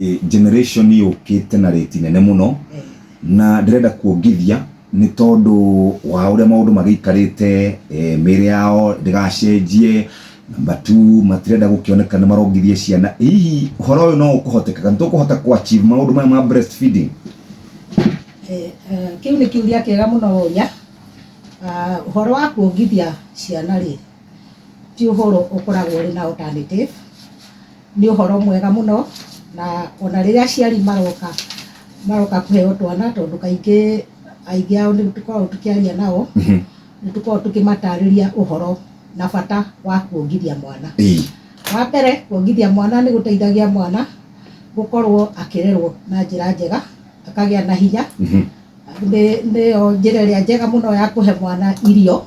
generation yukite na rate nene muno na ndirenda kuongithia ni tondu wa uria maundu magiikarite miri yao ndigacenjie. Number 2, matirenda gukioneka ni marongithie ciana. Hihi uhoro uyu no ukuhoteka ntukuhota ku achieve maundu maya ma breastfeeding? Kiu ni kiuria kiega muno wonya. Uhoro wa kuongithia ciana ri ti uhoro ukoragwo ri na alternative, ni uhoro mwega muno na ona riria ciari maroka kuheo twana tondu kaingi aingi ao ni tukoragwo tukiaria nao ni tukoragwo tukimatariria uhoro na bata wa kuongithia mwana. Wa mbere kuongithia mwana ni guteithagia mwana gukorwo akirerwo na njira njega, akagia na hinya. Ndio njira iria njega muno ya kuhe mwana irio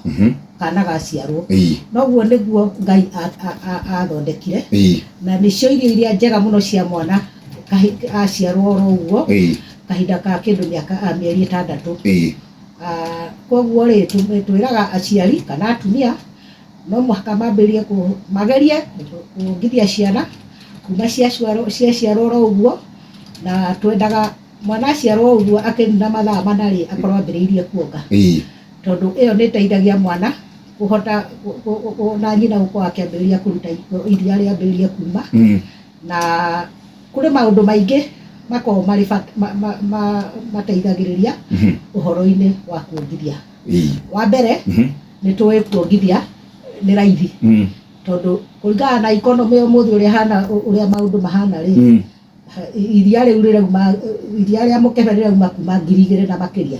kana gaciarwo. Noguo niguo Ngai athondekire na nicio irio iria njega muno cia mwana aciarwo oro uguo kahinda ka kindu mieri 6. Koguo ri twiraga aciari kana atumia no muhaka magerie kuongithia ciana kuma ciaciarwo oro uguo, na twendaga mwana aciarwo uguo akinina mathaa mana ri akorwo ambiriirie kuonga, tondu iyo ni teithagia mwana kuhota na nyina gukorwo akiambiriria kuruta iria riambiririe kuma. Na kuri maundu maingi makorwo mari mateithagiriria uhoro-ini wa kuongithia. Wa mbere ni tuwe kuongithia ni raithi tondu kuringana na economy umuthi uria maundu mahana ri iria riu rirauma iria ria mukebe rirauma kuma 2,000 na makiria,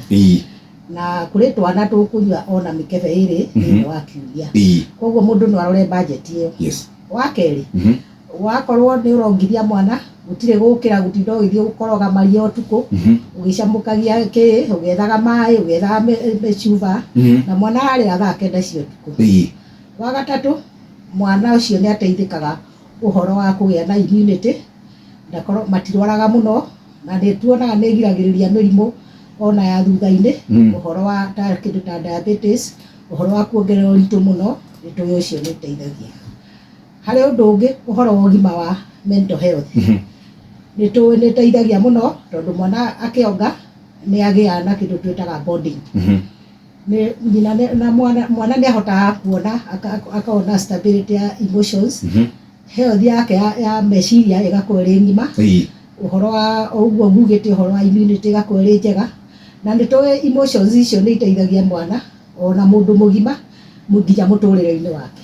na kuri twana tukunywa ona mikebe iri ni wa kiuria. Koguo mundu no arore budget iyo. Wa keri wakorwo ni urongithia mwana gutire gukira gutinda ugithie gukoroga maria utuku ugicamukagia ugethaga mai ugethaga mechuva na mwana arira thaa 9 cia utuku. Wa gatatu mwana ucio ni ateithikaga uhoro wa kugia na immunity, ndakorwo matirwaraga muno na ni tuonaga ni giragiriria mirimu ona ya thutha-ini. Uhoro wa kindu ta diabetes, uhoro wa kuongerera uritu muno ni tuyo ucio ni teithagia. Hari undu ungi uhoro wa ugima wa mental health ni teithagia muno tondu mwana akionga ni agia na kindu twitaga bonding. Ni nyina na mwana ni ahotaga kuona akaona stability ya emotions, health yake ya meciria igakorwo iri ngima. Uhoro wa uguo ngugite uhoro wa immunity igakorwo iri njega, na ni tuwe emotions icio ni iteithagia mwana ona mundu mugima nginya muturire-ini wake.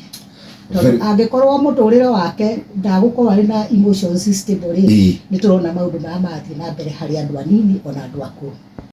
Tondu angikorwo muturire wake ndagukorwo ari na emotions stable ri ni turona maundu maya marathie na mbere hari andu anini ona andu akuru.